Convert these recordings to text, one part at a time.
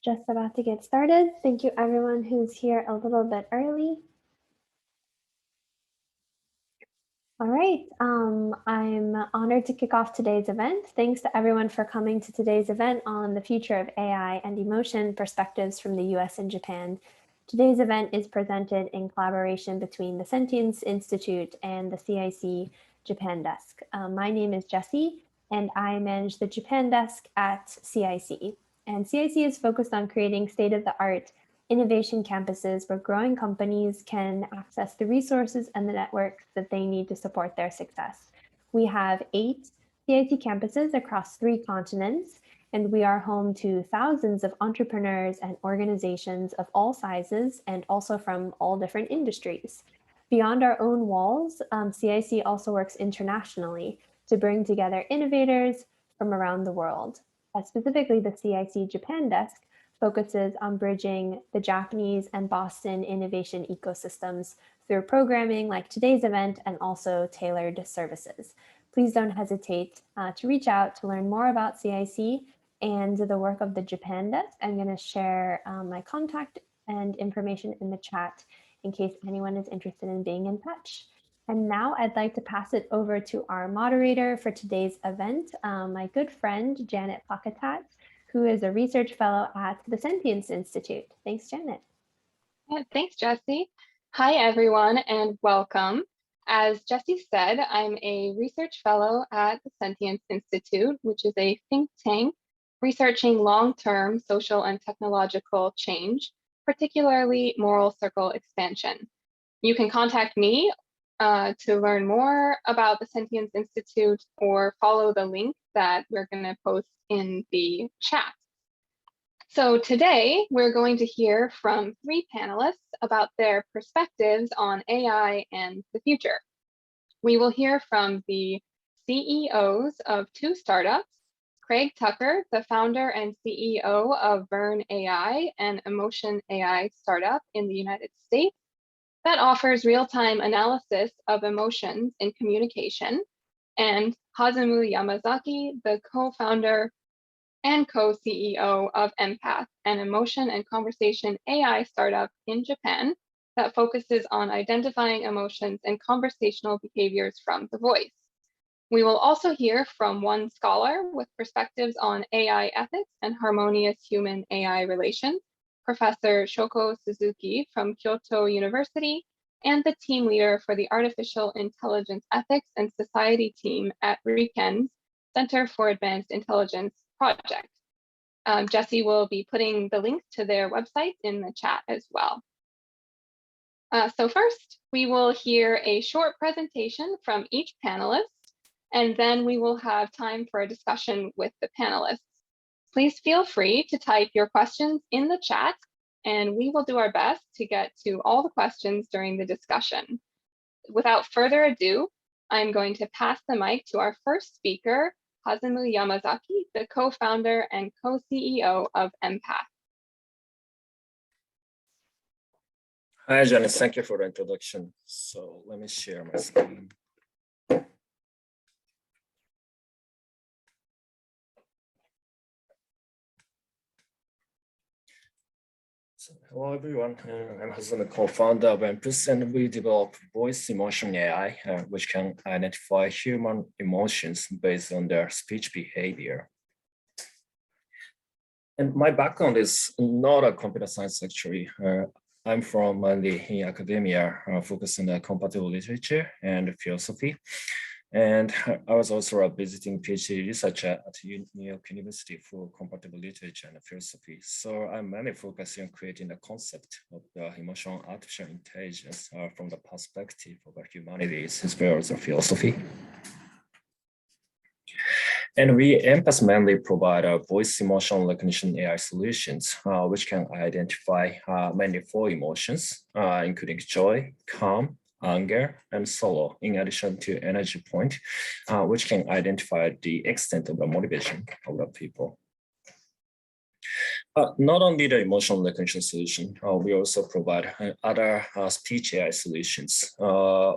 just about to get started. Thank you everyone who's here a little bit early. All right, I'm honored to kick off today's event. Thanks to everyone for coming to today's event on the future of AI and emotion perspectives from the US and Japan. Today's event is presented in collaboration between the Sentience Institute and the CIC Japan Desk. My name is Jessie, and I manage the Japan Desk at CIC. And CIC is focused on creating state-of-the-art innovation campuses where growing companies can access the resources and the networks that they need to support their success. We have 8 CIC campuses across 3 continents, and we are home to thousands of entrepreneurs and organizations of all sizes and also from all different industries. Beyond our own walls, CIC also works internationally to bring together innovators from around the world. Specifically, the CIC Japan Desk focuses on bridging the Japanese and Boston innovation ecosystems through programming like today's event and also tailored services. Please don't hesitate to reach out to learn more about CIC and the work of the Japan Desk. I'm going to share my contact and information in the chat in case anyone is interested in being in touch. And now I'd like to pass it over to our moderator for today's event, my good friend, Janet Pauketat, who is a research fellow at the Sentience Institute. Thanks, Janet. Yeah, thanks, Jessie. Hi, everyone, and welcome. As Jessie said, I'm a research fellow at the Sentience Institute, which is a think tank researching long-term social and technological change, particularly moral circle expansion. You can contact me to learn more about the Sentience Institute or follow the link that we're going to post in the chat. So today we're going to hear from 3 panelists about their perspectives on AI and the future. We will hear from the CEOs of 2 startups, Craig Tucker, the founder and CEO of VERN AI, an emotion AI startup in the United States that offers real-time analysis of emotions in communication, and Hazumu Yamazaki, the co-founder and co-CEO of Empath, an emotion and conversation AI startup in Japan that focuses on identifying emotions and conversational behaviors from the voice. We will also hear from 1 scholar with perspectives on AI ethics and harmonious human-AI relations, Professor Shoko Suzuki from Kyoto University, and the team leader for the Artificial Intelligence Ethics and Society team at RIKEN's Center for Advanced Intelligence project. Jessie will be putting the links to their website in the chat as well. So first, we will hear a short presentation from each panelist, and then we will have time for a discussion with the panelists. Please feel free to type your questions in the chat, and we will do our best to get to all the questions during the discussion. Without further ado, I'm going to pass the mic to our first speaker, Hazumu Yamazaki, the co-founder and co-CEO of Empath. Hi, Janice. Thank you for the introduction. So let me share my screen. So, hello, everyone. I'm Hazumu, co-founder of Empath, and we develop voice emotion AI, which can identify human emotions based on their speech behavior. And my background is not a computer science, actually. I'm from in academia, focusing on comparative literature and philosophy. And I was also a visiting PhD researcher at New York University for comparative literature and philosophy. So I'm mainly focusing on creating the concept of the emotional artificial intelligence from the perspective of the humanities as well as the philosophy. And we Empath mainly provide voice emotional recognition AI solutions, which can identify mainly 4 emotions, including joy, calm, anger, and sorrow, in addition to energy point, which can identify the extent of the motivation of the people. Not only the emotional recognition solution, we also provide other speech AI solutions,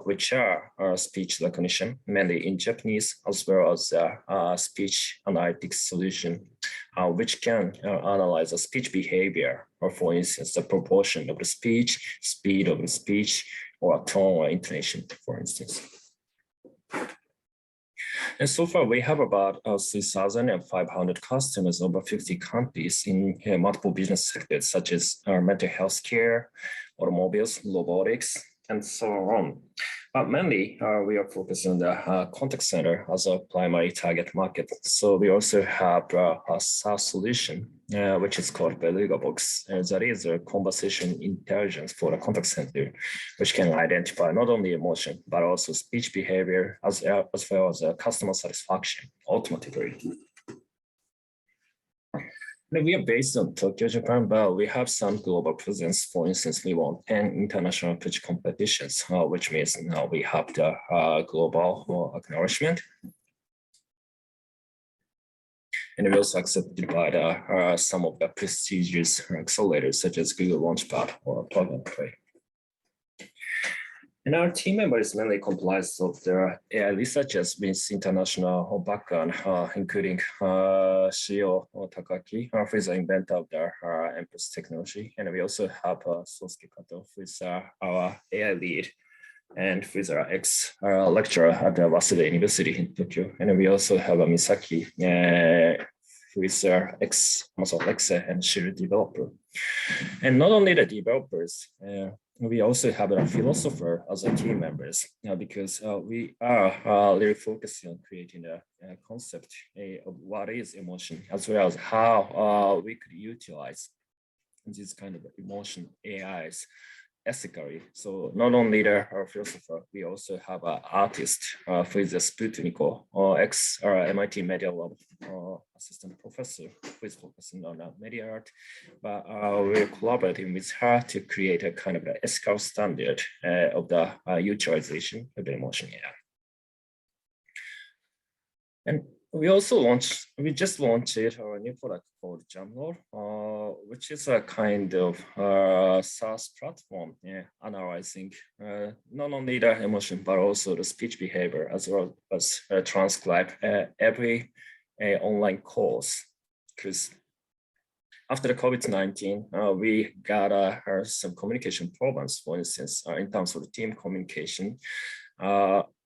which are speech recognition, mainly in Japanese, as well as speech analytics solution, which can analyze the speech behavior, or for instance, the proportion of the speech, speed of the speech, or tone or intonation, for instance. And so far, we have about 3,500 customers over 50 countries in multiple business sectors, such as mental health care, automobiles, robotics, and so on. But mainly, we are focused on the contact center as a primary target market. So we also have a SaaS solution, which is called Beluga Box. That is a conversation intelligence for the contact center, which can identify not only emotion, but also speech behavior, as well as customer satisfaction, ultimately. We are based on Tokyo, Japan, but we have some global presence. For instance, we won 10 international pitch competitions, which means now we have the global acknowledgement. And we also accepted by some of the prestigious accelerators, such as Google Launchpad or Pauketat. And our team members mainly comprised of the AI researchers with international background, including CEO Takaki, who is the inventor of the Empath technology. And we also have Suzuki, who is our AI lead and who is our ex-lecturer at the Waseda University in Tokyo. And we also have Misaki, who is our ex-Amazon Alexa and Shield developer. And not only the developers, we also have a philosopher as a team members, because we are really focusing on creating a concept of what is emotion, as well as how we could utilize this kind of emotion AIs ethically. So not only the philosopher, we also have an artist who is a Sputniko or ex-MIT Media Lab assistant professor who is focusing on media art. But we're collaborating with her to create a kind of ethical standard of the utilization of the emotion AI. And we just launched our new product called Jamlore, which is a kind of SaaS platform analyzing not only the emotion, but also the speech behavior, as well as transcribe every online course. Because after the COVID-19, we got some communication problems, for instance, in terms of the team communication.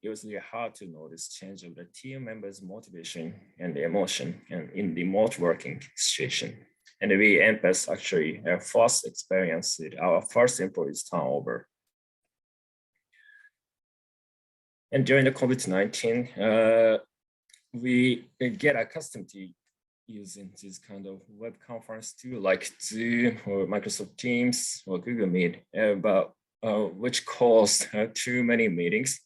It was really hard to notice change of the team members' motivation and the emotion and in remote working situation. And we Empath actually first experienced our first employees turnover. And during the COVID-19, we get accustomed to using this kind of web conference tool like Zoom or Microsoft Teams or Google Meet, but which caused too many meetings.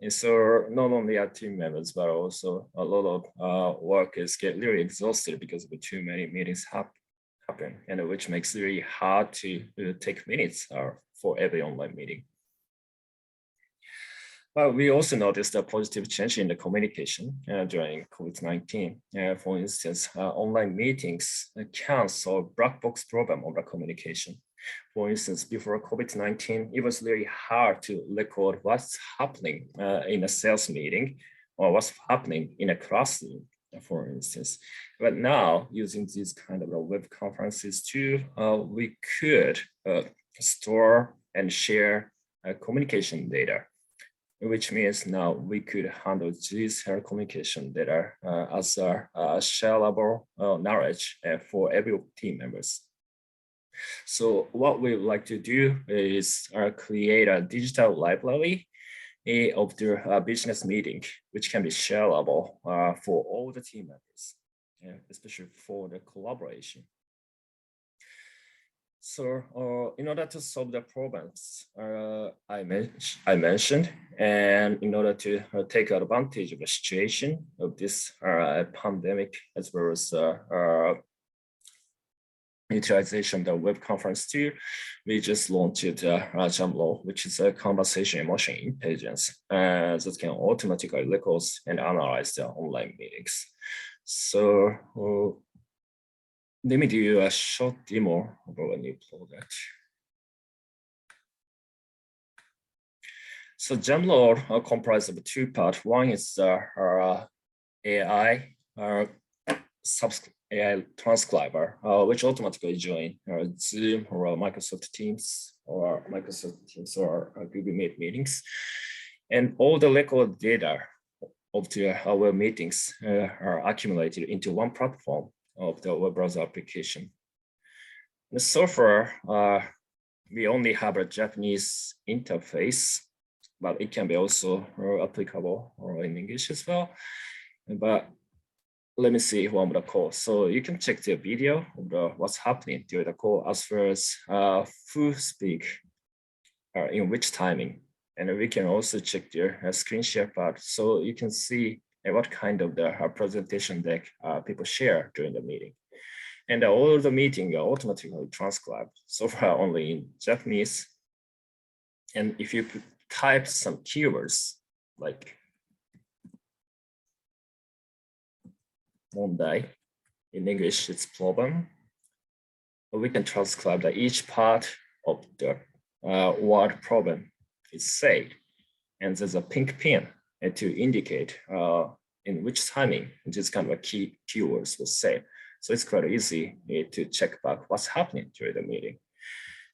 And so not only our team members, but also a lot of workers get really exhausted because of the too many meetings happen, and which makes it really hard to take minutes for every online meeting. But we also noticed a positive change in the communication during COVID-19. For instance, online meetings can solve black box problem of the communication. For instance, before COVID-19, it was really hard to record what's happening in a sales meeting or what's happening in a classroom, for instance. But now, using these kind of web conferences too, we could store and share communication data, which means now we could handle this communication data as a shareable knowledge for every team members. So what we would like to do is create a digital library of the business meeting, which can be shareable for all the team members, especially for the collaboration. So in order to solve the problems I mentioned, and in order to take advantage of the situation of this pandemic, as well as utilization of the web conference tool, we just launched Jamlore, which is a conversation emotion intelligence that can automatically record and analyze the online meetings. So let me do a short demo about a new product. So Jamlore comprises of two parts. One is AI AI transcriber, which automatically join Zoom or Microsoft Teams or Google Meet meetings. And all the record data of our meetings are accumulated into one platform of the web browser application. And so far, we only have a Japanese interface, but it can be also applicable in English as well. But let me see one of the call. So you can check the video of what's happening during the call, as well as who speak in which timing. And we can also check their screen share part, so you can see what kind of the presentation deck people share during the meeting. And all of the meeting are automatically transcribed, so far only in Japanese. And if you type some keywords like mondai, in English it's problem, we can transcribe each part of the word problem is said. And there's a pink pin to indicate in which timing this kind of keywords was said. So it's quite easy to check back what's happening during the meeting.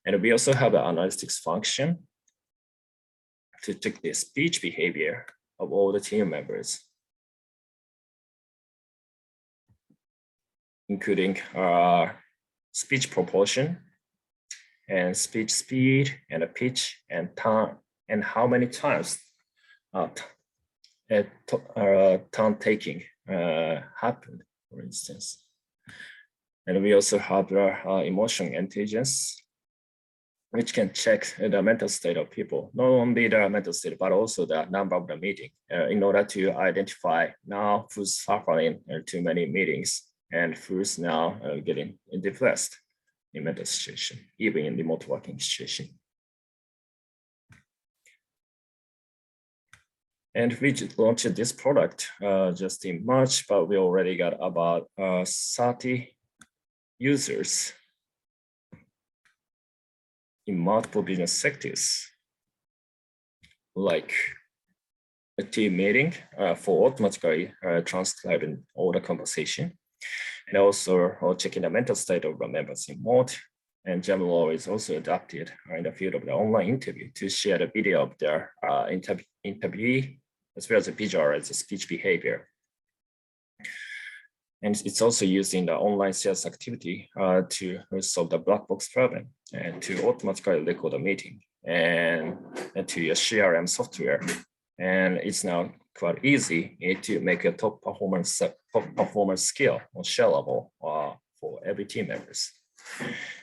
And we also have an analytics function to check the speech behavior of all the team members, including speech proportion and speech speed and a pitch and tone, and how many times turn taking happened, for instance. And we also have emotion intelligence, which can check the mental state of people, not only the mental state, but also the number of the meeting in order to identify now who's suffering too many meetings and who's now getting depressed in mental situation, even in remote working situation. And we just launched this product just in March, but we already got about 30 users in multiple business sectors, like a team meeting for automatically transcribing all the conversation, and also checking the mental state of the members in mode. And Jamlaw is also adapted in the field of the online interview to share the video of their interviewee, as well as visualize the speech behavior. And it's also used in the online sales activity to solve the black box problem and to automatically record a meeting and to your CRM software. And it's now quite easy to make a top performance skill or shareable for every team members.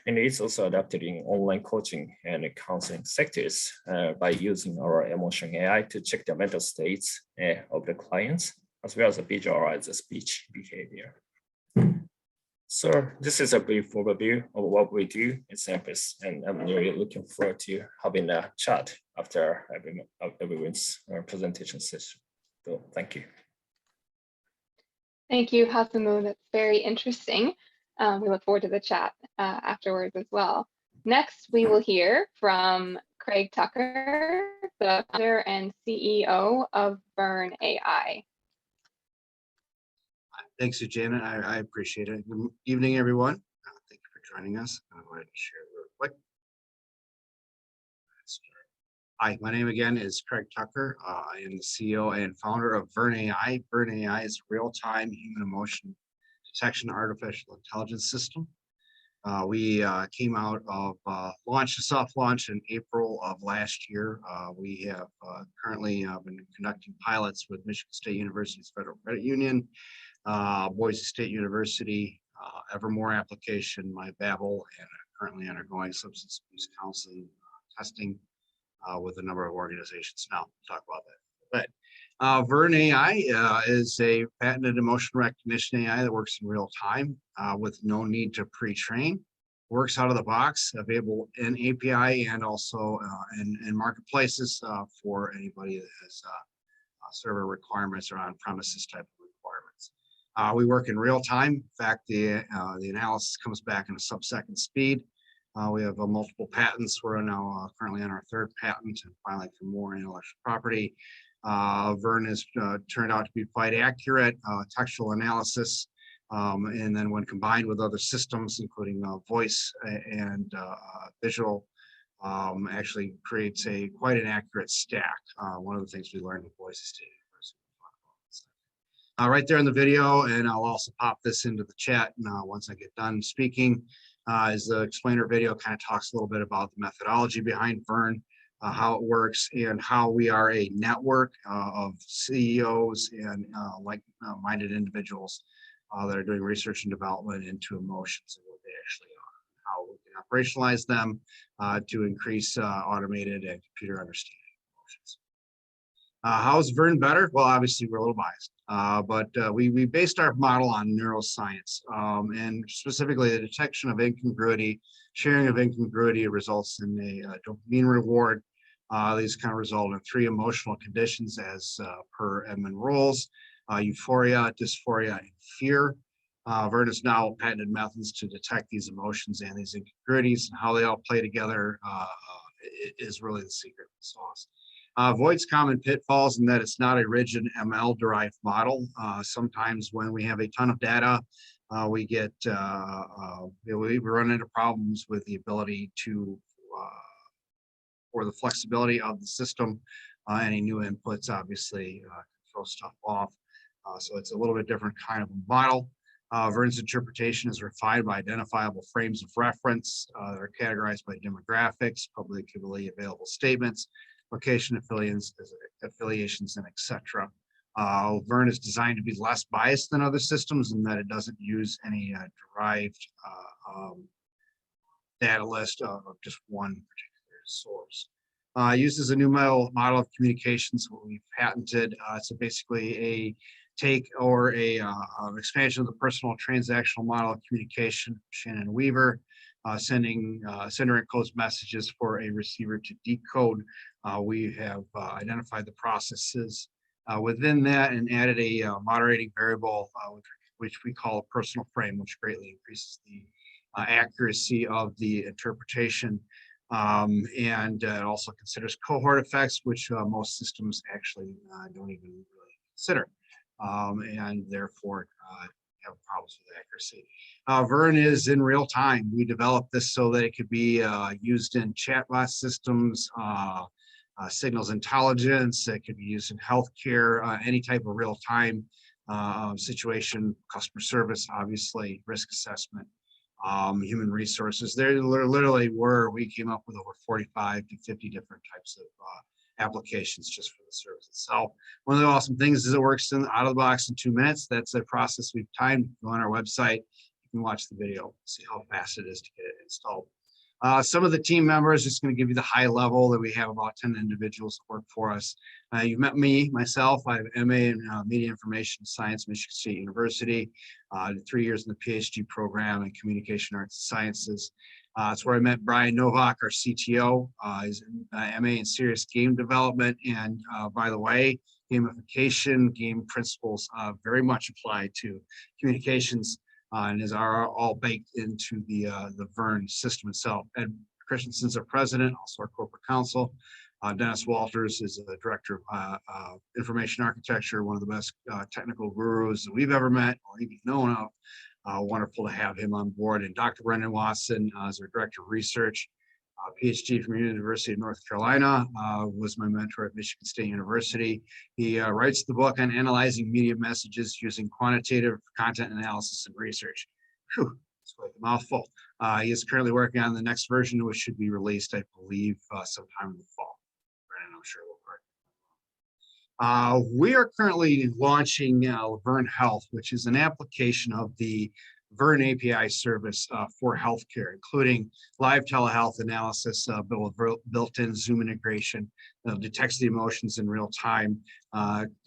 And it's also adapted in online coaching and counseling sectors by using our emotion AI to check the mental states of the clients, as well as visualize the speech behavior. So this is a brief overview of what we do at Empath, and I'm really looking forward to having a chat after everyone's presentation session. So thank you. Thank you, Hazumu. That's very interesting. We look forward to the chat afterwards as well. Next, we will hear from Craig Tucker, the founder and CEO of VERN AI. Thanks, Janet. I appreciate it. Good evening, everyone. Thank you for joining us. I'll go ahead and share real quick. Hi, my name again is Craig Tucker. I am the CEO and founder of VERN AI. VERN AI is a real-time human emotion detection artificial intelligence system. We came out of a soft launch in April of last year. We have currently been conducting pilots with Michigan State University's Federal Credit Union, Boise State University, Evermore application, my Babel, and currently undergoing substance abuse counseling testing with a number of organizations. Now, we'll talk about that. But VERN AI is a patented emotion recognition AI that works in real time with no need to pre-train. Works out of the box, available in API and also in marketplaces for anybody that has server requirements or on-premises type of requirements. We work in real time. In fact, the analysis comes back in a sub-second speed. We have multiple patents. We're now currently on our third patent and filing for more intellectual property. VERN has turned out to be quite accurate. Textual analysis And then when combined with other systems, including voice and visual, actually creates quite an accurate stack. One of the things we learned with Boise State University. Right there in the video, and I'll also pop this into the chat once I get done speaking, is the explainer video. Kind of talks a little bit about the methodology behind VERN, how it works, and how we are a network of CEOs and like-minded individuals that are doing research and development into emotions and what they actually are, how we can operationalize them to increase automated and computer understanding of emotions. How is VERN better? Well, obviously we're a little biased, but we based our model on neuroscience, and specifically the detection of incongruity. Sharing of incongruity results in a dopamine reward. These kind of result in 3 emotional conditions as per Edmund Rolls: euphoria, dysphoria, and fear. VERN has now patented methods to detect these emotions and these incongruities, and how they all play together is really the secret sauce. Avoids common pitfalls in that it's not a rigid ML-derived model. Sometimes when we have a ton of data, we get we run into problems with the ability to or the flexibility of the system. Any new inputs obviously can throw stuff off. So it's a little bit different kind of a model. VERN's interpretation is refined by identifiable frames of reference that are categorized by demographics, publicly available statements, location affiliations, and etc. VERN is designed to be less biased than other systems in that it doesn't use any derived data list of just one particular source. Uses a new model of communications, what we've patented. So basically a take or an expansion of the personal transactional model of communication, Shannon Weaver. Sender encodes messages for a receiver to decode. We have identified the processes within that and added a moderating variable, which we call a personal frame, which greatly increases the accuracy of the interpretation. And it also considers cohort effects, which most systems actually don't even really consider, and therefore have problems with accuracy. VERN is in real time. We developed this so that it could be used in chatbot systems, signals intelligence. It could be used in healthcare, any type of real time situation, customer service, obviously, risk assessment, human resources. There literally we came up with over 45 to 50 different types of applications just for the service itself. One of the awesome things is it works out of the box in 2 minutes. That's a process we've timed. Go on our website, you can watch the video, see how fast it is to get it installed. Some of the team members, just going to give you the high level that we have about 10 individuals that work for us. You've met myself. I have an MA in Media Information Science, Michigan State University. 3 years in the PhD program in Communication Arts and Sciences. That's where I met Brian Novak, our CTO. He's an MA in Serious Game Development. And by the way, gamification, game principles very much apply to communications and are all baked into the VERN system itself. Ed Christensen's our president, also our corporate counsel. Dennis Walters is the director of information architecture, one of the best technical gurus that we've ever met or even known of. Wonderful to have him on board. And Dr. Brendan Watson is our director of research, PhD from University of North Carolina, was my mentor at Michigan State University. He writes the book on analyzing media messages using quantitative content analysis and research. Whew, it's like a mouthful. He is currently working on the next version, which should be released, I believe, sometime in the fall. Brendan, I'm sure will work. We are currently launching VERN Health, which is an application of the VERN API service for healthcare, including live telehealth analysis built with built-in Zoom integration, detects the emotions in real time,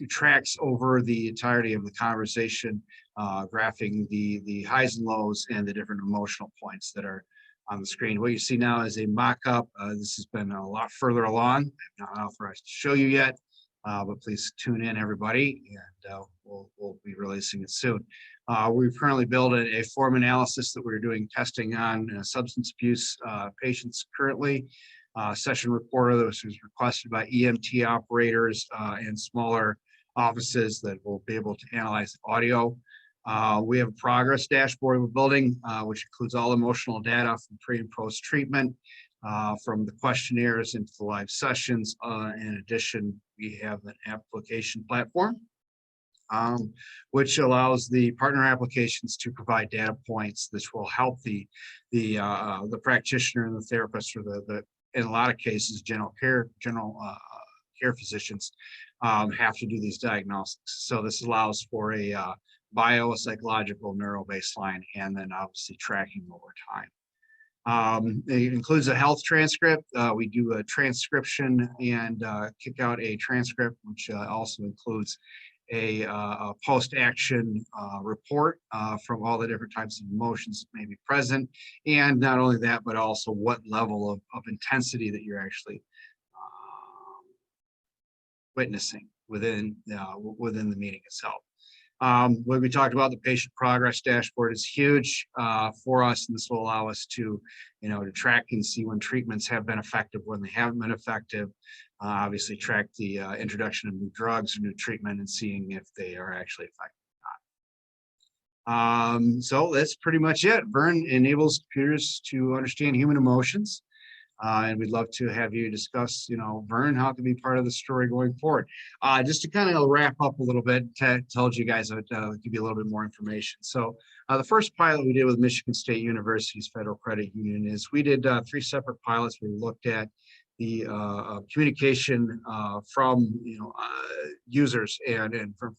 tracks over the entirety of the conversation, graphing the highs and lows and the different emotional points that are on the screen. What you see now is a mock-up. This has been a lot further along. I'm not authorized to show you yet. But please tune in, everybody, and we'll be releasing it soon. We've currently built a form analysis that we're doing testing on substance abuse patients currently. Session recorder that was requested by EMT operators and smaller offices that will be able to analyze audio. We have a progress dashboard we're building, which includes all emotional data from pre and post treatment, from the questionnaires into the live sessions. In addition, we have an application platform, which allows the partner applications to provide data points that will help the practitioner and the therapist, or the in a lot of cases general care physicians have to do these diagnostics. So this allows for a biopsychological neuro baseline, and then obviously tracking over time. It includes a health transcript. We do a transcription and kick out a transcript, which also includes a post-action report from all the different types of emotions that may be present. And not only that, but also what level of intensity that you're actually witnessing within the meeting itself. When we talked about, the patient progress dashboard is huge for us, and this will allow us to, to track and see when treatments have been effective, when they haven't been effective. Obviously, track the introduction of new drugs or new treatment and seeing if they are actually effective or not. So that's pretty much it. VERN enables computers to understand human emotions. And we'd love to have you discuss, VERN, how it can be part of the story going forward. Just to kind of wrap up a little bit, told you guys I'd give you a little bit more information. So the first pilot we did with Michigan State University's Federal Credit Union is we did 3 separate pilots. We looked at the communication from users and from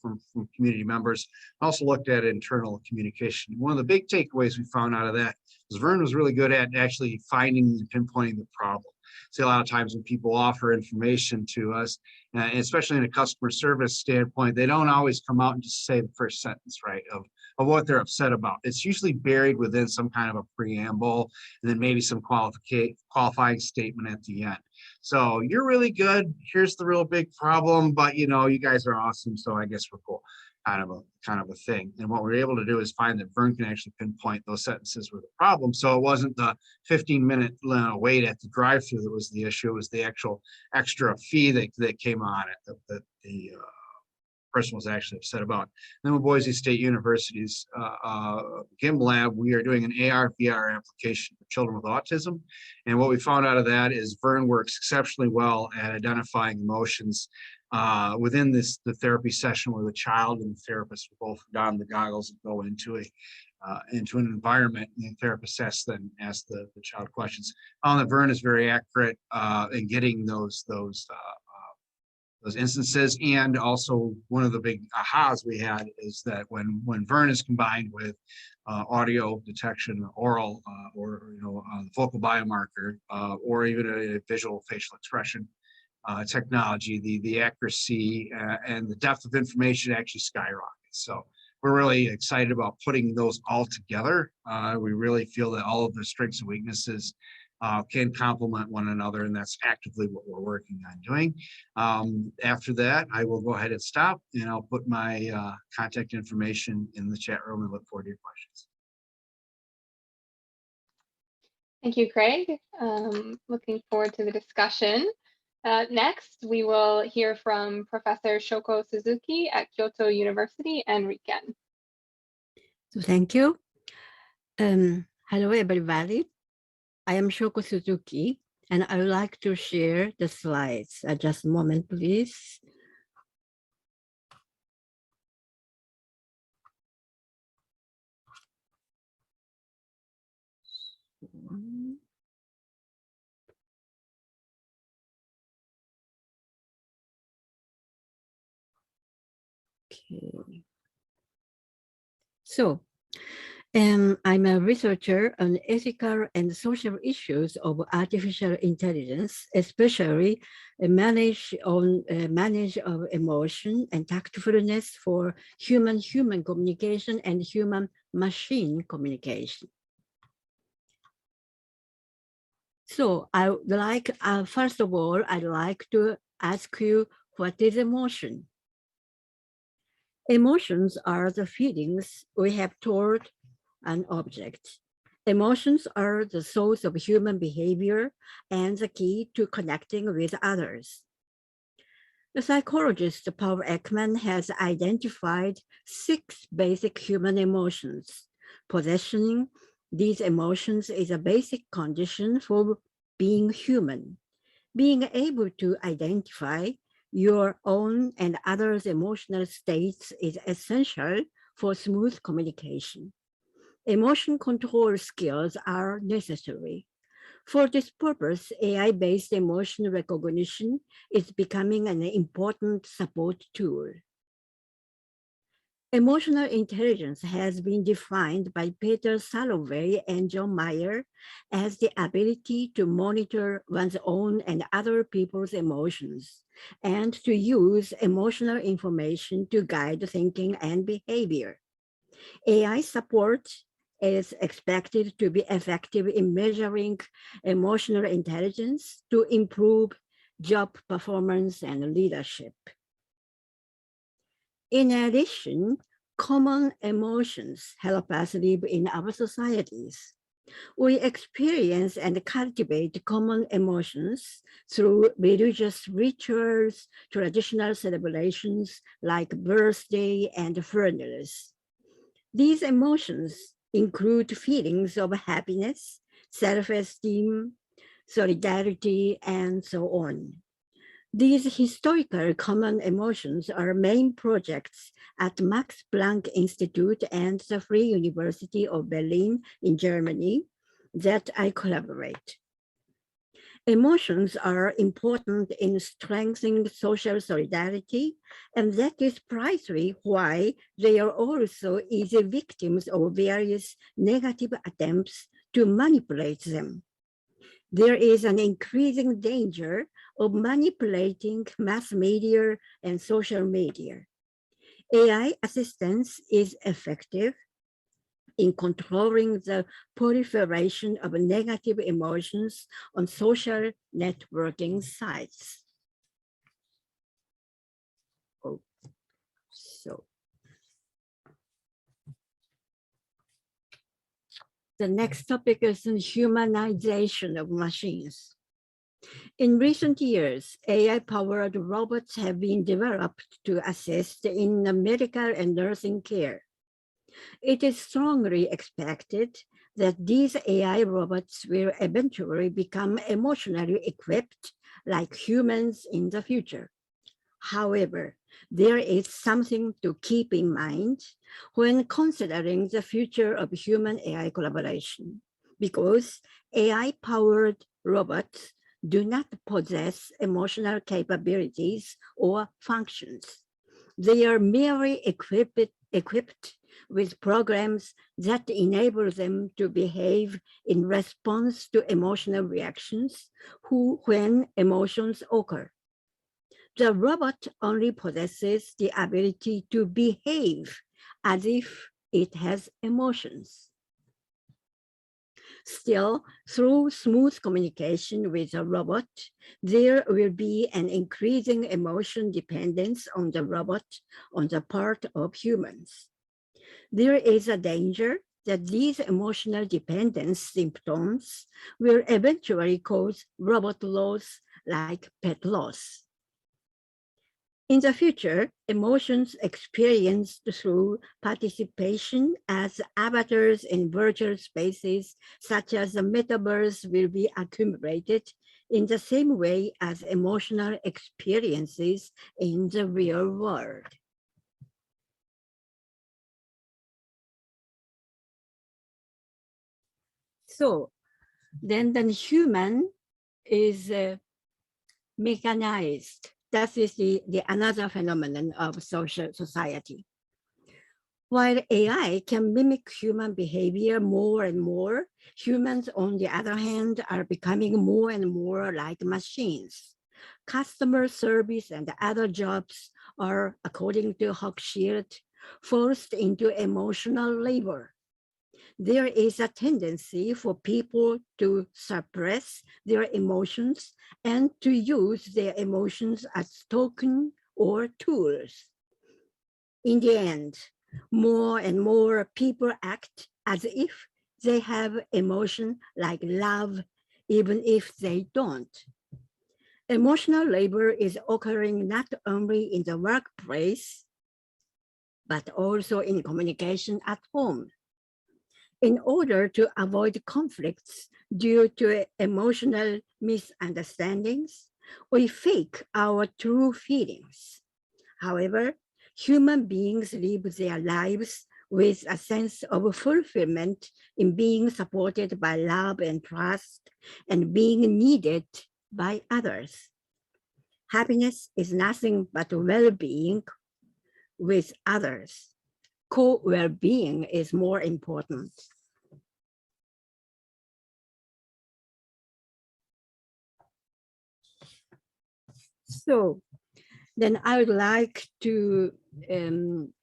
community members. Also looked at internal communication. One of the big takeaways we found out of that was VERN was really good at actually finding and pinpointing the problem. See, a lot of times when people offer information to us, especially in a customer service standpoint, they don't always come out and just say the first sentence, right, of what they're upset about. It's usually buried within some kind of a preamble, and then maybe some qualifying statement at the end. So you're really good. Here's the real big problem, but you guys are awesome, so I guess we're cool. Kind of a thing. And what we're able to do is find that VERN can actually pinpoint those sentences were the problem. So it wasn't the 15-minute wait at the drive-through that was the issue. It was the actual extra fee that came on it that the person was actually upset about. And then with Boise State University's GIM lab, we are doing an AR/VR application for children with autism. And what we found out of that is VERN works exceptionally well at identifying emotions within the therapy session, where the child and the therapist will both don the goggles and go into an environment, and the therapist asks the child questions. Found that VERN is very accurate in getting those instances. And also, one of the big ahas we had is that when VERN is combined with audio detection, oral, or the vocal biomarker, or even a visual facial expression technology, the accuracy and the depth of information actually skyrockets. So we're really excited about putting those all together. We really feel that all of the strengths and weaknesses can complement one another, and that's actively what we're working on doing. After that, I will go ahead and stop, and I'll put my contact information in the chat room and look forward to your questions. Thank you, Craig. Looking forward to the discussion. Next, we will hear from Professor Shoko Suzuki at Kyoto University and RIKEN. So thank you. Hello, everybody. I am Shoko Suzuki, and I would like to share the slides. Just a moment, please. Okay. So, I'm a researcher on ethical and social issues of artificial intelligence, especially manage of emotion and tactfulness for human-human communication and human-machine communication. So I would like, first of all, I'd like to ask you, what is emotion? Emotions are the feelings we have toward an object. Emotions are the source of human behavior and the key to connecting with others. The psychologist Paul Ekman has identified 6 basic human emotions. Possessing these emotions is a basic condition for being human. Being able to identify your own and others' emotional states is essential for smooth communication. Emotion control skills are necessary. For this purpose, AI-based emotion recognition is becoming an important support tool. Emotional intelligence has been defined by Peter Salovey and John Mayer as the ability to monitor one's own and other people's emotions and to use emotional information to guide thinking and behavior. AI support is expected to be effective in measuring emotional intelligence to improve job performance and leadership. In addition, common emotions help us live in our societies. We experience and cultivate common emotions through religious rituals, traditional celebrations like birthday and funerals. These emotions include feelings of happiness, self-esteem, solidarity, and so on. These historical common emotions are main projects at Max Planck Institute and the Free University of Berlin in Germany that I collaborate. Emotions are important in strengthening social solidarity, and that is precisely why they are also easy victims of various negative attempts to manipulate them. There is an increasing danger of manipulating mass media and social media. AI assistance is effective in controlling the proliferation of negative emotions on social networking sites. The next topic is the humanization of machines. In recent years, AI-powered robots have been developed to assist in medical and nursing care. It is strongly expected that these AI robots will eventually become emotionally equipped like humans in the future. However, there is something to keep in mind when considering the future of human-AI collaboration, because AI-powered robots do not possess emotional capabilities or functions. They are merely equipped with programs that enable them to behave in response to emotional reactions when emotions occur. The robot only possesses the ability to behave as if it has emotions. Still, through smooth communication with a robot, there will be an increasing emotion dependence on the robot on the part of humans. There is a danger that these emotional dependence symptoms will eventually cause robot loss like pet loss. In the future, emotions experienced through participation as avatars in virtual spaces, such as the metaverse, will be accumulated in the same way as emotional experiences in the real world. So then the human is mechanized. That is the another phenomenon of social society. While AI can mimic human behavior more and more, humans, on the other hand, are becoming more and more like machines. Customer service and other jobs are, according to Hochschild, forced into emotional labor. There is a tendency for people to suppress their emotions and to use their emotions as tokens or tools. In the end, more and more people act as if they have emotion like love, even if they don't. Emotional labor is occurring not only in the workplace, but also in communication at home. In order to avoid conflicts due to emotional misunderstandings, we fake our true feelings. However, human beings live their lives with a sense of fulfillment in being supported by love and trust and being needed by others. Happiness is nothing but well-being with others. Co-well-being is more important. So then I would like to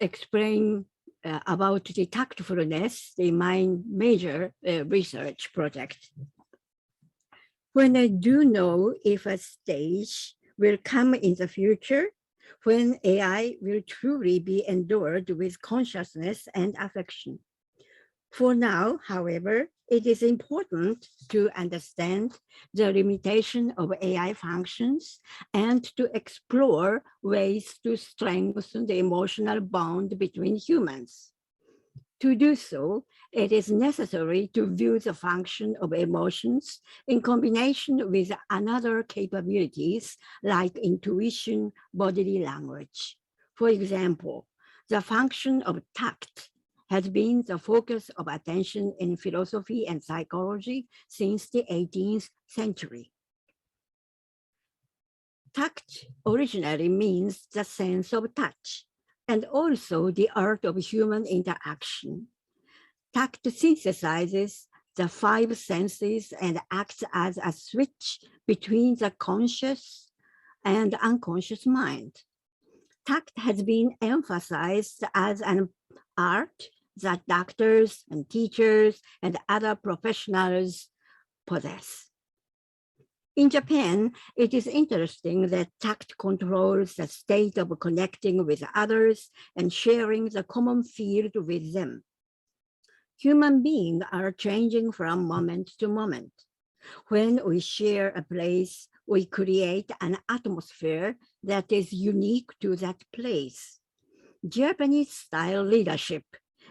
explain about the tactfulness in my major research project. When I do know if a stage will come in the future, when AI will truly be endured with consciousness and affection. For now, however, it is important to understand the limitation of AI functions and to explore ways to strengthen the emotional bond between humans. To do so, it is necessary to view the function of emotions in combination with other capabilities like intuition, bodily language. For example, the function of tact has been the focus of attention in philosophy and psychology since the 18th century. Tact originally means the sense of touch and also the art of human interaction. Tact synthesizes the five senses and acts as a switch between the conscious and unconscious mind. Tact has been emphasized as an art that doctors and teachers and other professionals possess. In Japan, it is interesting that tact controls the state of connecting with others and sharing the common field with them. Human beings are changing from moment to moment. When we share a place, we create an atmosphere that is unique to that place. Japanese style leadership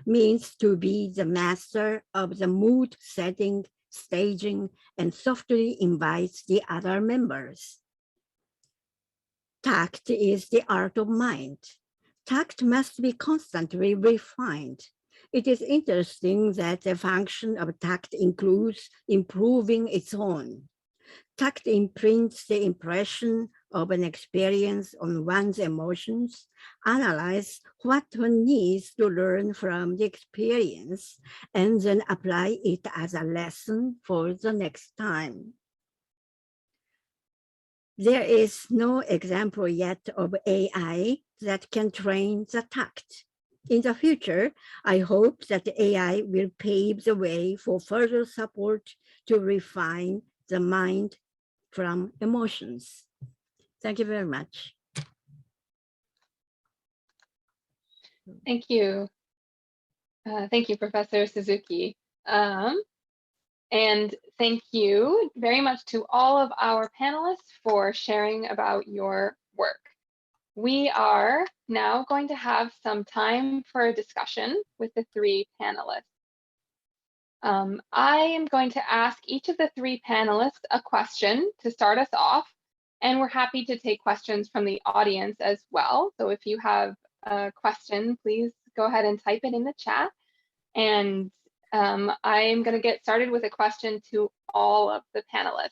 means to be the master of the mood setting, staging, and softly invites the other members. Tact is the art of mind. Tact must be constantly refined. It is interesting that the function of tact includes improving its own. Tact imprints the impression of an experience on one's emotions, analyze what one needs to learn from the experience, and then apply it as a lesson for the next time. There is no example yet of AI that can train the tact. In the future, I hope that AI will pave the way for further support to refine the mind from emotions. Thank you very much. Thank you. Thank you, Professor Suzuki. And thank you very much to all of our panelists for sharing about your work. We are now going to have some time for a discussion with the three panelists. I am going to ask each of the three panelists a question to start us off, and we're happy to take questions from the audience as well. So if you have a question, please go ahead and type it in the chat. And I'm going to get started with a question to all of the panelists.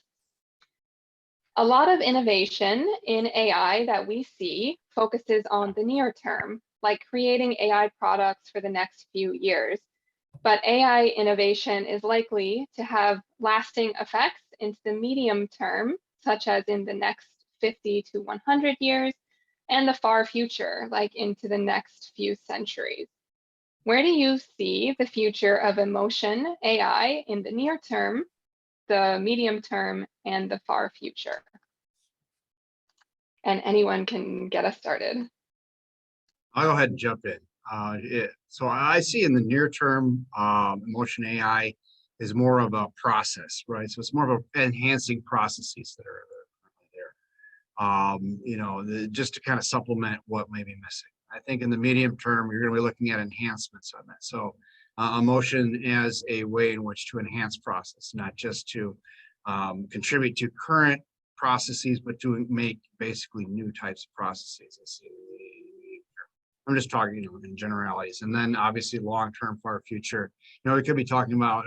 A lot of innovation in AI that we see focuses on the near term, like creating AI products for the next few years. But AI innovation is likely to have lasting effects into the medium term, such as in the next 50 to 100 years, and the far future, like into the next few centuries. Where do you see the future of emotion AI in the near term, the medium term, and the far future? And anyone can get us started. I'll go ahead and jump in. So I see in the near term, emotion AI is more of a process, right? So it's more of enhancing processes that are there. just to kind of supplement what may be missing. I think in the medium term, you're going to be looking at enhancements on that. So emotion as a way in which to enhance process, not just to contribute to current processes, but to make basically new types of processes. I'm just talking, in generalities. And then obviously long-term for our future, we could be talking about,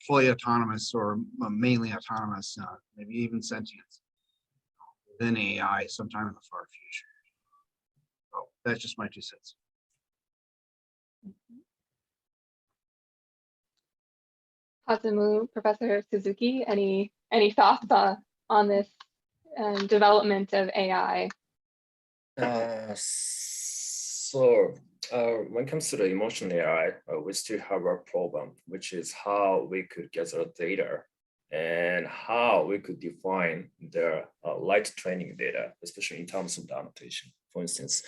fully autonomous or mainly autonomous, maybe even sentience within AI sometime in the far future. So that's just my 2 cents. Hazumu, Professor Suzuki, any thoughts on this development of AI? When it comes to the emotional AI, we still have a problem, which is how we could gather data and how we could define the light training data, especially in terms of the annotation. For instance,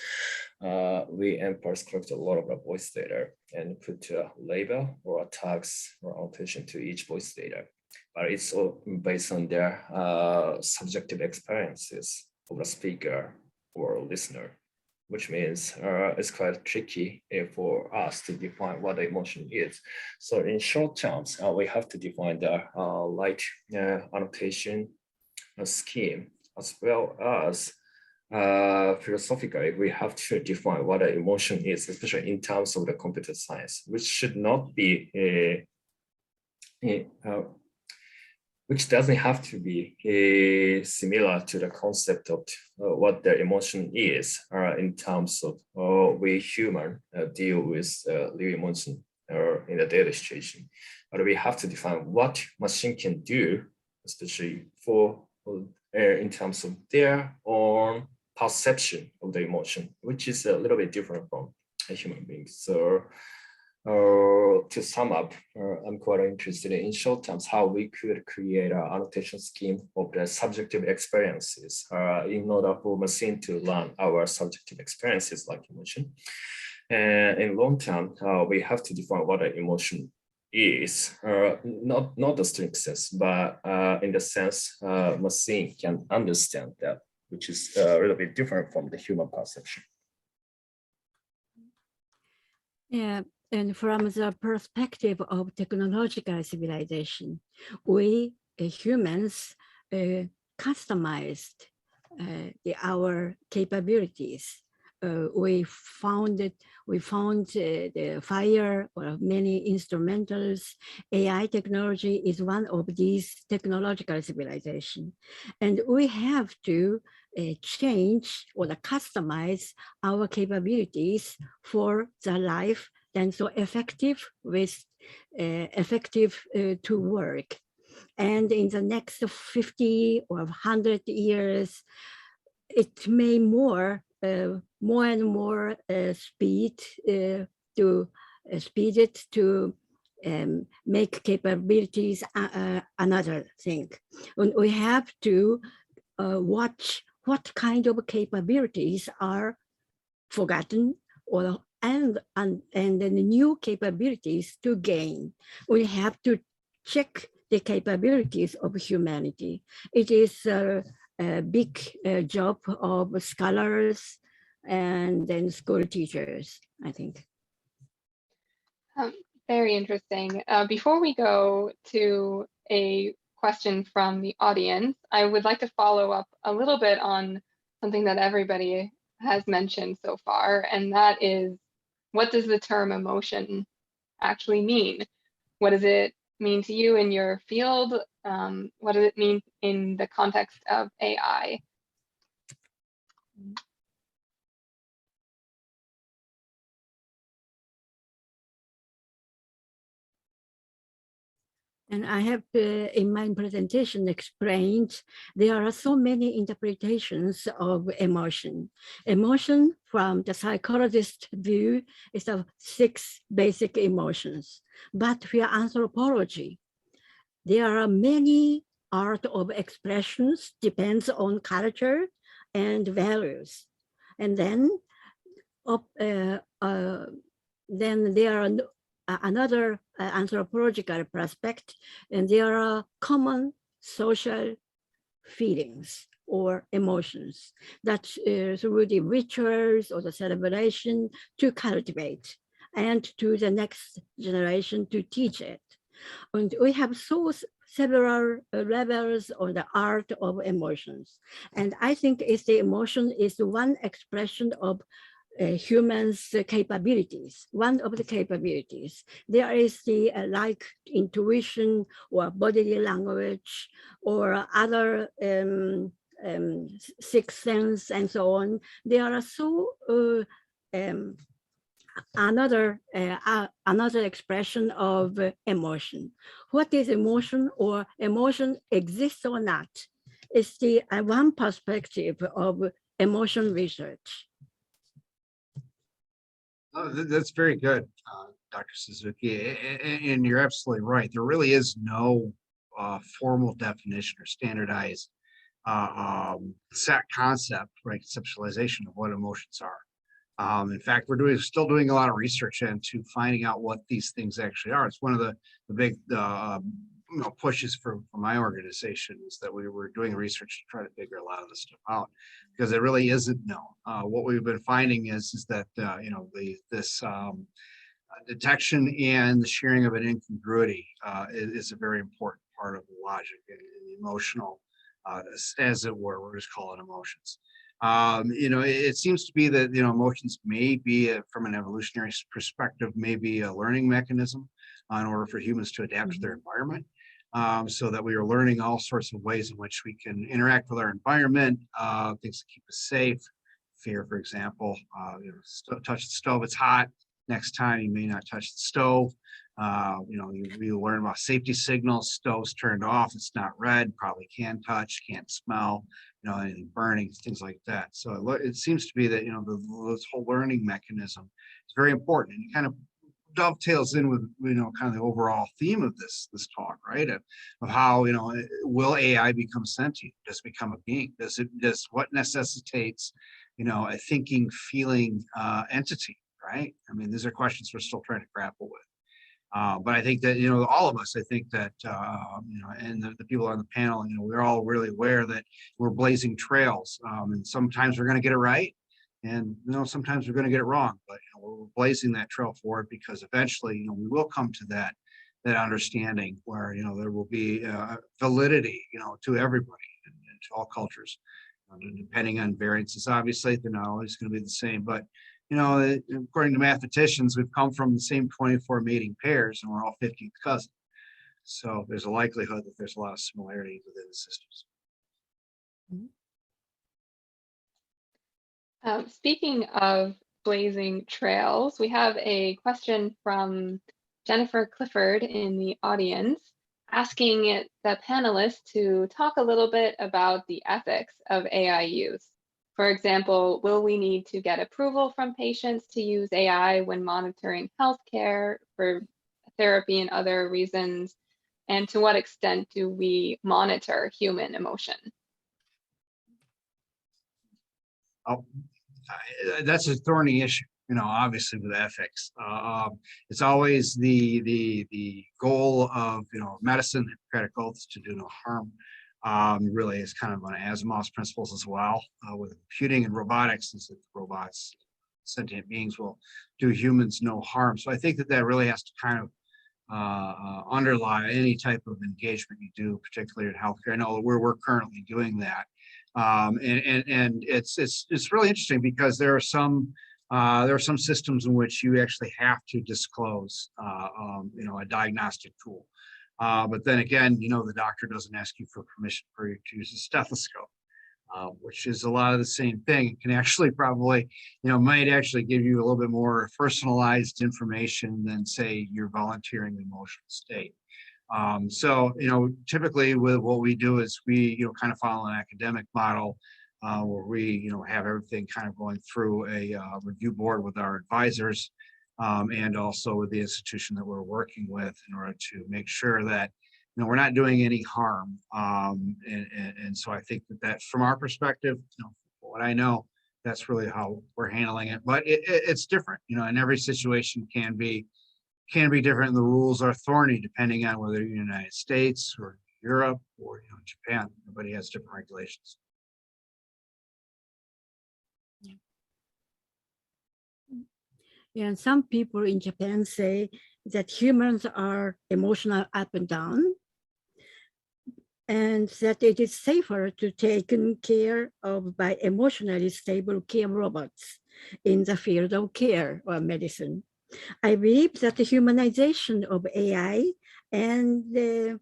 we Empath collect a lot of the voice data and put a label or a tags or annotation to each voice data. But it's all based on their subjective experiences of the speaker or listener, which means it's quite tricky for us to define what the emotion is. So in short terms, we have to define the light annotation scheme, as well as philosophically, we have to define what an emotion is, especially in terms of the computer science, which should not be which doesn't have to be similar to the concept of what the emotion is in terms of we human deal with real emotion in the daily situation. But we have to define what machine can do, especially for in terms of their own perception of the emotion, which is a little bit different from a human being. So to sum up, I'm quite interested in short terms how we could create an annotation scheme of the subjective experiences in order for machine to learn our subjective experiences like emotion. And in long term, we have to define what an emotion is, not the strict sense, but in the sense machine can understand that, which is a little bit different from the human perception. Yeah. And from the perspective of technological civilization, we humans customized our capabilities. We found the fire or many instrumentals. AI technology is one of these technological civilization, and we have to change or customize our capabilities for the life and so effective to work. And in the next 50 or 100 years, it may more and more speed it to make capabilities another thing. And we have to watch what kind of capabilities are forgotten or and the new capabilities to gain. We have to check the capabilities of humanity. It is a big job of scholars and then school teachers, I think. Very interesting. Before we go to a question from the audience, I would like to follow up a little bit on something that everybody has mentioned so far, and that is, what does the term emotion actually mean? What does it mean to you in your field? What does it mean in the context of AI? And I have, in my presentation, explained there are so many interpretations of emotion. Emotion, from the psychologist view, is of 6 basic emotions. But for anthropology, there are many art of expressions, depends on culture and values. And then there are another anthropological prospect, and there are common social feelings or emotions that through the rituals or the celebration to cultivate and to the next generation to teach it. And we have several levels of the art of emotions. And I think it's the emotion is one expression of humans' capabilities, one of the capabilities. There is the like intuition or bodily language or other sixth sense and so on. They are so another expression of emotion. What is emotion or emotion exists or not is the one perspective of emotion research. Oh, that's very good, Dr. Suzuki, and you're absolutely right. There really is no formal definition or standardized set concept, right, conceptualization of what emotions are. In fact, we're still doing a lot of research into finding out what these things actually are. It's one of the big pushes for my organization is that we were doing research to try to figure a lot of this stuff out, because it really isn't known. What we've been finding is that this detection and the sharing of an incongruity is a very important part of the logic and the emotional, as it were. We'll just call it emotions. It seems to be that emotions may be from an evolutionary perspective, maybe a learning mechanism in order for humans to adapt to their environment. So that we are learning all sorts of ways in which we can interact with our environment, things that keep us safe. Fear, for example, touch the stove, it's hot. Next time you may not touch the stove. You learn about safety signals. Stove's turned off, it's not red, probably can touch, can't smell, anything burning, things like that. So it seems to be that this whole learning mechanism is very important, and it kind of dovetails in with kind of the overall theme of this talk, right? Of how will AI become sentient? Does it become a being? Does what necessitates a thinking, feeling entity, right? I mean, these are questions we're still trying to grapple with. But I think that all of us, I think that and the people on the panel, we're all really aware that we're blazing trails, and sometimes we're going to get it right. And sometimes we're going to get it wrong, but we're blazing that trail forward, because eventually, we will come to that understanding where there will be validity, to everybody and to all cultures. Depending on variances, obviously, they're not always going to be the same. But according to mathematicians, we've come from the same 24 mating pairs, and we're all 15th cousin. So there's a likelihood that there's a lot of similarities within the systems. Speaking of blazing trails, we have a question from Jennifer Clifford in the audience, asking the panelists to talk a little bit about the ethics of AI use. For example, will we need to get approval from patients to use AI when monitoring healthcare for therapy and other reasons? And to what extent do we monitor human emotion? That's a thorny issue, obviously, with ethics. It's always the goal of medicine, Hippocratic oath, is to do no harm. Really is kind of on Asimov's principles as well, with computing and robotics, is that robots, sentient beings, will do humans no harm. So I think that really has to kind of underlie any type of engagement you do, particularly in healthcare. I know we're currently doing that. And it's really interesting, because there are some systems in which you actually have to disclose a diagnostic tool, but then again, the doctor doesn't ask you for permission for you to use a stethoscope, which is a lot of the same thing. It can actually probably might actually give you a little bit more personalized information than, say, your volunteering emotional state. So typically with what we do is we kind of follow an academic model, where we have everything kind of going through a review board with our advisors, and also with the institution that we're working with, in order to make sure that we're not doing any harm. And so I think that from our perspective, what I know, that's really how we're handling it. But it's different, and every situation can be different, and the rules are thorny depending on whether you're in the United States or Europe or Japan. Everybody has different regulations. And some people in Japan say that humans are emotional up and down, and that it is safer to take care of by emotionally stable care robots in the field of care or medicine. I believe that the humanization of AI and the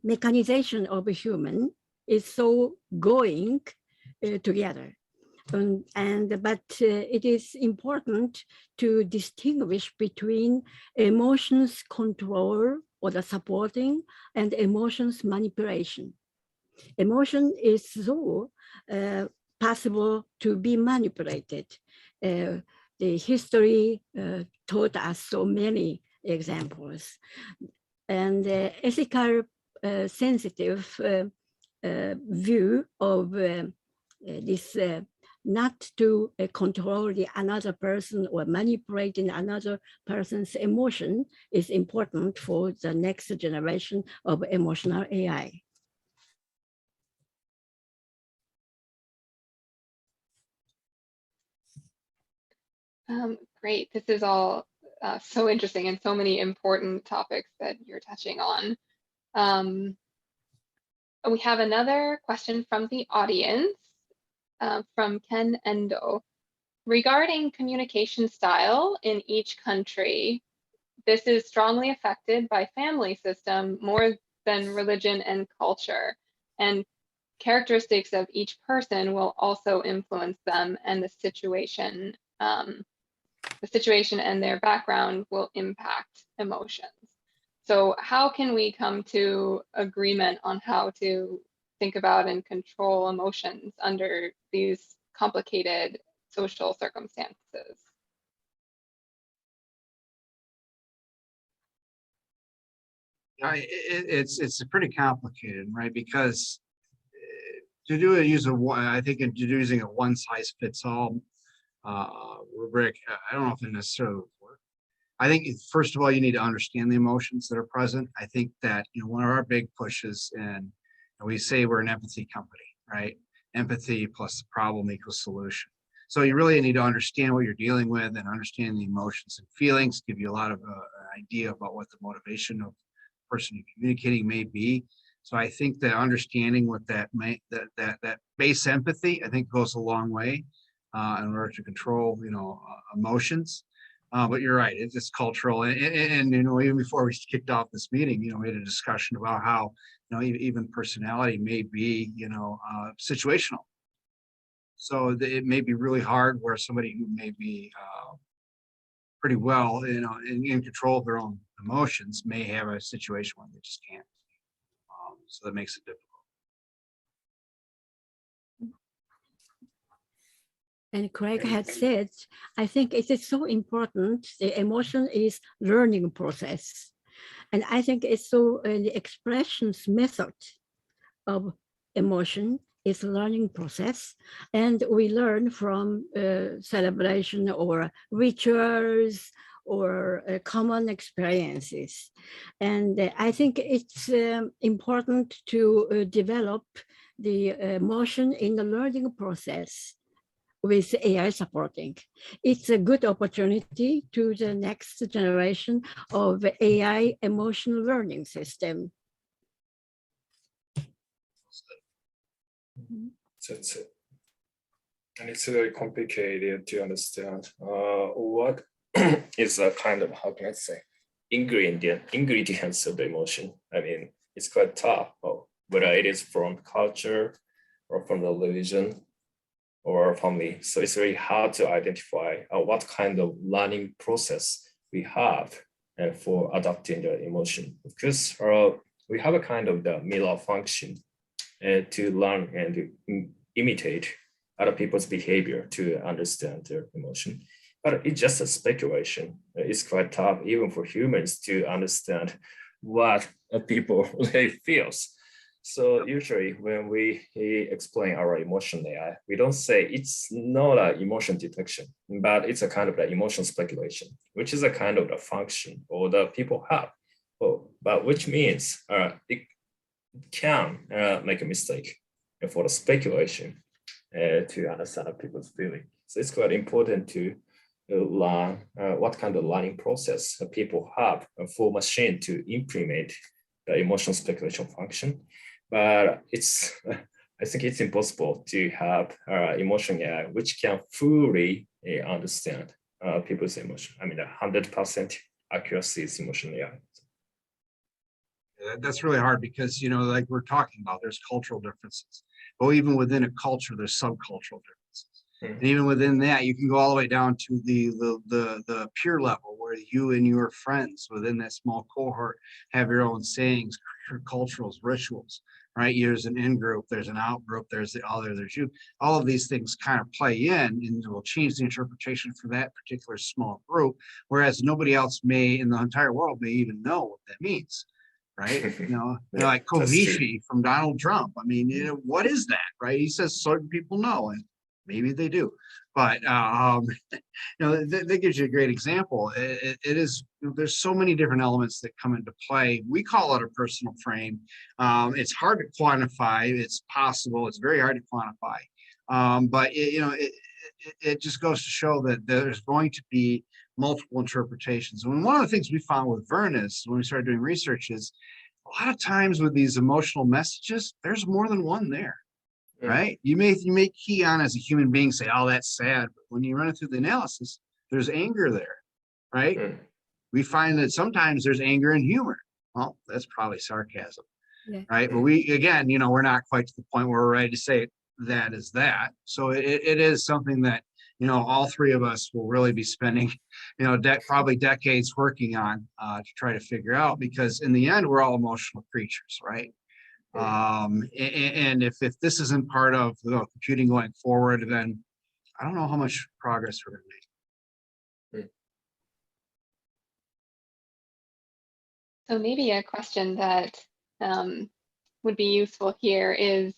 mechanization of a human is so going together. But it is important to distinguish between emotions control or the supporting and emotions manipulation. Emotion is so possible to be manipulated. The history taught us so many examples. And ethical sensitive view of this not to control another person or manipulating another person's emotion is important for the next generation of emotional AI. Great. This is all so interesting and so many important topics that you're touching on. We have another question from the audience from Ken Endo. Regarding communication style in each country, this is strongly affected by family system more than religion and culture. And characteristics of each person will also influence them, and the situation and their background will impact emotions. So how can we come to agreement on how to think about and control emotions under these complicated social circumstances? It's pretty complicated, right? Because I think using a one size fits all rubric, I don't know if it necessarily would work. I think first of all, you need to understand the emotions that are present. I think that one of our big pushes, and we say we're an empathy company, right? Empathy plus the problem equals solution. So you really need to understand what you're dealing with and understand the emotions and feelings, give you a lot of an idea about what the motivation of the person you're communicating may be. So I think that understanding what that base empathy, I think, goes a long way in order to control, emotions. But you're right; it's cultural, and even before we kicked off this meeting, we had a discussion about how even personality may be situational. So it may be really hard where somebody who may be pretty well, in control of their own emotions may have a situation where they just can't. So that makes it difficult. And Craig had said, I think it is so important. The emotion is learning process. And I think it's so the expressions method of emotion is learning process. And we learn from celebration or rituals or common experiences. And I think it's important to develop the emotion in the learning process with AI supporting. It's a good opportunity to the next generation of AI emotional learning system. That's it. And it's very complicated to understand what is a kind of, how can I say, ingredients of the emotion. I mean, it's quite tough, whether it is from culture or from the religion or family. So it's very hard to identify what kind of learning process we have for adapting the emotion, because we have a kind of the mirror function to learn and to imitate other people's behavior to understand their emotion. But it's just a speculation. It's quite tough even for humans to understand what people really feels. So usually when we explain our emotion AI, we don't say it's not an emotion detection, but it's a kind of the emotion speculation, which is a kind of the function or the people have. But which means it can make a mistake for the speculation to understand people's feeling. So it's quite important to learn what kind of learning process people have for machine to implement the emotion speculation function. But it's, I think it's impossible to have emotion AI which can fully understand people's emotion. I mean, 100% accuracy is emotion AI. That's really hard because, like we're talking about, there's cultural differences. But even within a culture, there's subcultural differences. And even within that, you can go all the way down to the peer level where you and your friends within that small cohort have your own sayings, culturals, rituals, right? There's an in group, there's an out group, there's the other, there's you. All of these things kind of play in and will change the interpretation for that particular small group, whereas nobody else may in the entire world may even know what that means. Right? Yeah, like that's true. Kovishi from Donald Trump. I mean, what is that, right? He says certain people know, and maybe they do. But that gives you a great example. It is, there's so many different elements that come into play. We call it a personal frame. It's hard to quantify. It's possible. It's very hard to quantify. But it just goes to show that there's going to be multiple interpretations. And one of the things we found with VERN is when we started doing research is a lot of times with these emotional messages, there's more than one there, right? You may key on as a human being, say, oh, that's sad. But when you run it through the analysis, there's anger there, right? We find that sometimes there's anger and humor. Well, that's probably sarcasm, right? But we, again, we're not quite to the point where we're ready to say that is that. So it is something that, all three of us will really be spending, probably decades working on to try to figure out, because in the end, we're all emotional creatures, right? And if this isn't part of the computing going forward, then I don't know how much progress we're going to make. So maybe a question that would be useful here is,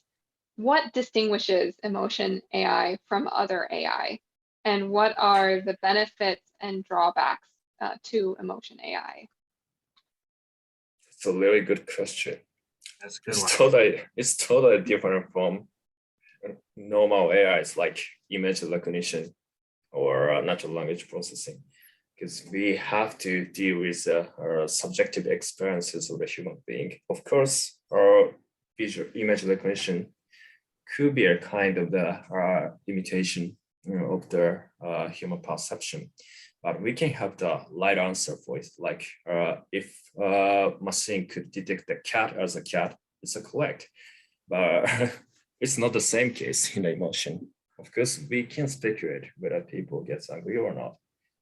what distinguishes emotion AI from other AI? And what are the benefits and drawbacks to emotion AI? It's a really good question. That's a good one. It's totally different from normal AIs like image recognition or natural language processing, because we have to deal with subjective experiences of the human being. Of course, our visual image recognition could be a kind of the imitation of the human perception, but we can have the right answer for it. Like if machine could detect the cat as a cat, it's a correct, but it's not the same case in emotion. Of course, we can speculate whether people get angry or not,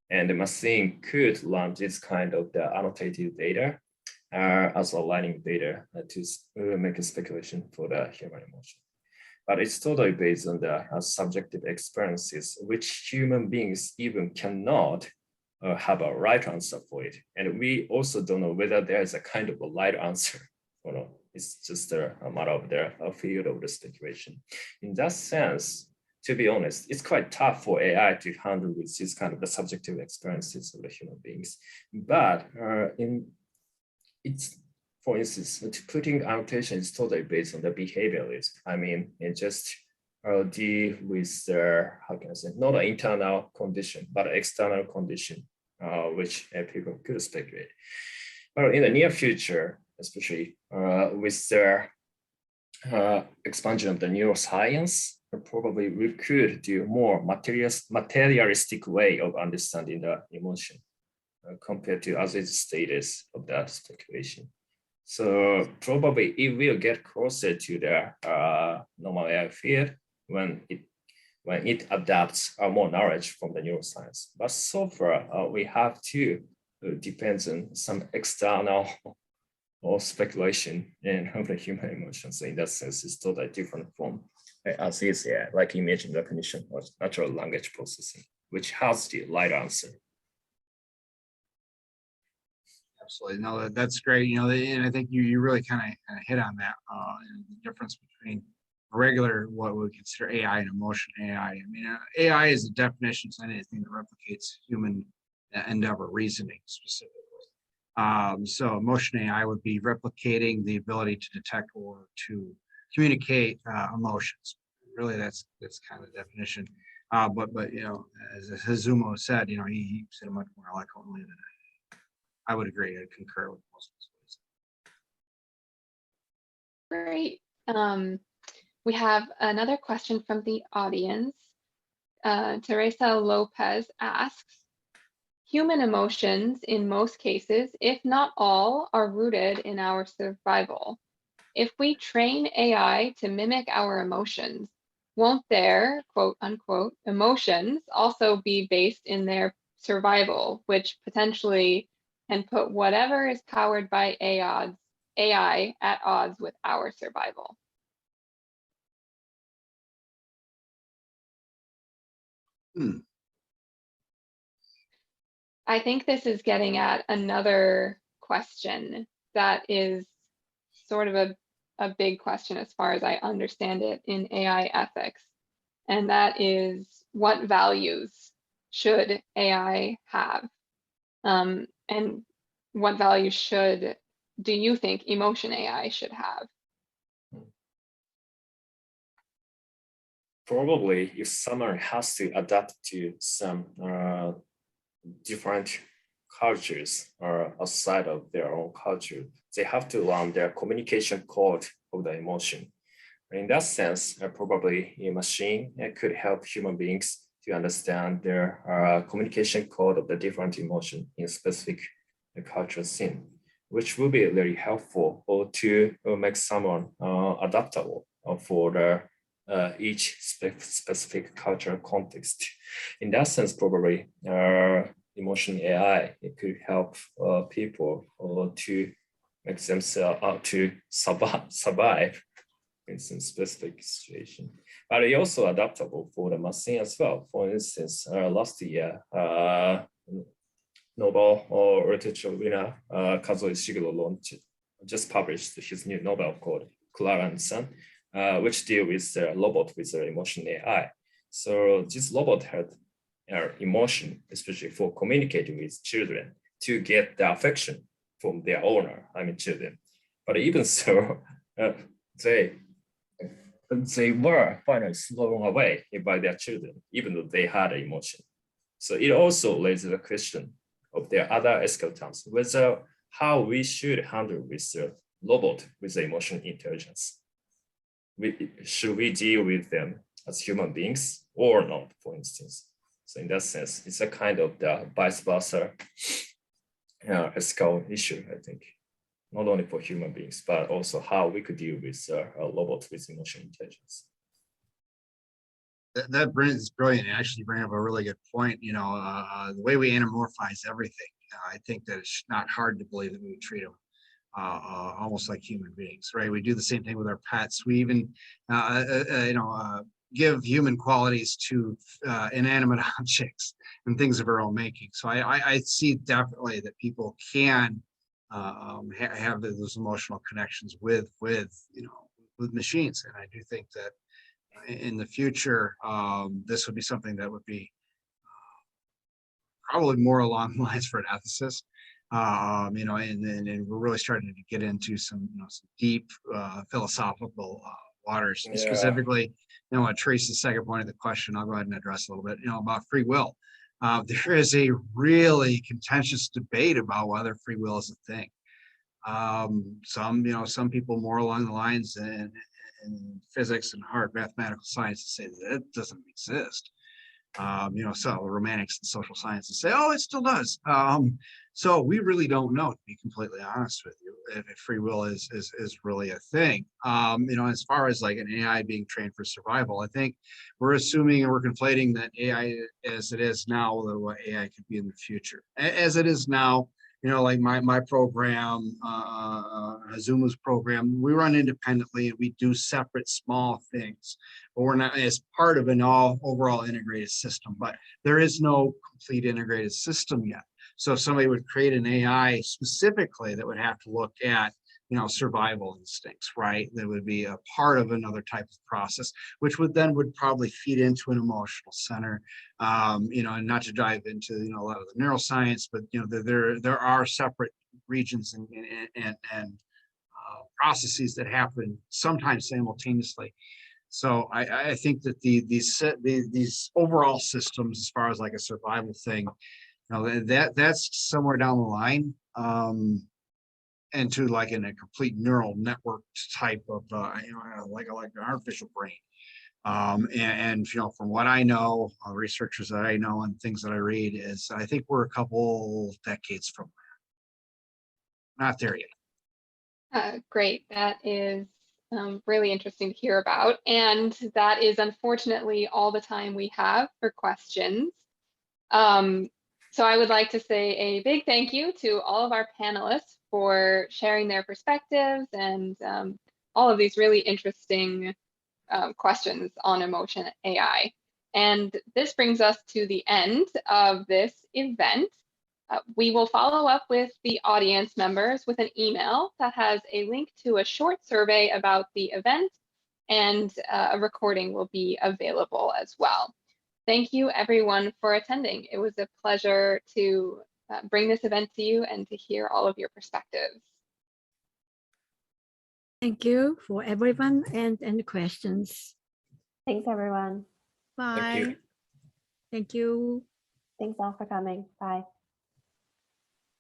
and the machine could learn this kind of the annotated data as a learning data to make a speculation for the human emotion. But it's totally based on the subjective experiences, which human beings even cannot have a right answer for it. And we also don't know whether there is a kind of a right answer or not. It's just a matter of the field of the speculation. In that sense, to be honest, it's quite tough for AI to handle with this kind of the subjective experiences of the human beings. But for instance, putting annotation is totally based on the behavioralism. I mean, it just deal with the, how can I say, not an internal condition, but an external condition, which people could speculate. But in the near future, especially with the expansion of the neuroscience, probably we could do more materialistic way of understanding the emotion compared to other status of the speculation. So probably it will get closer to the normal AI field when it adapts more knowledge from the neuroscience. But so far, we have to depend on some external or speculation of the human emotions. So in that sense, it's totally different from as is, like image recognition or natural language processing, which has the right answer. Absolutely. No, that's great. And I think you really kind of hit on that, the difference between regular, what we consider AI and emotion AI. I mean, AI is a definition to anything that replicates human endeavor, reasoning specifically. So emotion AI would be replicating the ability to detect or to communicate emotions. Really, that's kind of the definition. But you know, as Hazumu said, you know, he said it much more eloquently than I would agree. I concur with most of his. Great. We have another question from the audience. Teresa Lopez asks, human emotions in most cases, if not all, are rooted in our survival. If we train AI to mimic our emotions, won't their quote unquote emotions also be based in their survival, which potentially can put whatever is powered by AI at odds with our survival? I think this is getting at another question that is sort of a big question as far as I understand it in AI ethics. And that is, what values should AI have? And what values do you think emotion AI should have? Probably if someone has to adapt to some different cultures or outside of their own culture, they have to learn their communication code of the emotion. In that sense, probably a machine could help human beings to understand their communication code of the different emotion in specific cultural scene, which will be very helpful to make someone adaptable for their each specific cultural context. In that sense, probably emotion AI, it could help people to make themselves to survive in some specific situation. But it's also adaptable for the machine as well. For instance, last year, Nobel literature winner Kazuo Ishiguro just published his new novel called Clara and Son, which deal with the robot with the emotion AI. So this robot had emotion, especially for communicating with children to get the affection from their owner, I mean children. But even so, they were finally thrown away by their children, even though they had an emotion. So it also raises the question of their other ethical terms, whether how we should handle with the robot with the emotional intelligence. Should we deal with them as human beings or not, for instance? So in that sense, it's a kind of the vice versa ethical issue, I think, not only for human beings, but also how we could deal with a robot with emotional intelligence. That is brilliant. You actually bring up a really good point. You know, the way we anamorphize everything, I think that it's not hard to believe that we would treat them almost like human beings, right? We do the same thing with our pets. We even, give human qualities to inanimate objects and things of our own making. So I see definitely that people can have those emotional connections with machines, and I do think that in the future, this would be something that would be probably more along the lines for an ethicist. And we're really starting to get into some deep philosophical waters. Yeah. Specifically, Trace's second point of the question, I'll go ahead and address a little bit, about free will. There is a really contentious debate about whether free will is a thing. Some people more along the lines in physics and hard mathematical science say that it doesn't exist. So romantics and social sciences say, oh, it still does. So we really don't know, to be completely honest with you, if free will is really a thing. As far as like an AI being trained for survival, I think we're assuming and we're conflating that AI as it is now with what AI could be in the future. As it is now, like my program, Hazumu's program, we run independently and we do separate small things, but we're not as part of an overall integrated system. But there is no complete integrated system yet. So if somebody would create an AI specifically that would have to look at, survival instincts, right? That would be a part of another type of process, which would probably feed into an emotional center, and not to dive into, a lot of the neuroscience, but, there are separate regions and processes that happen sometimes simultaneously. So I think that these overall systems, as far as like a survival thing, that's somewhere down the line, into like in a complete neural network type of like an artificial brain. And from what I know, researchers that I know and things that I read is I think we're a couple decades from there. Not there yet. Great. That is really interesting to hear about. And that is unfortunately all the time we have for questions. So I would like to say a big thank you to all of our panelists for sharing their perspectives and all of these really interesting questions on emotion AI. And this brings us to the end of this event. We will follow up with the audience members with an email that has a link to a short survey about the event, and a recording will be available as well. Thank you everyone for attending. It was a pleasure to bring this event to you and to hear all of your perspectives. Thank you for everyone and any questions. Thanks, everyone. Bye. Thank you. Thank you. Thanks all for coming. Bye.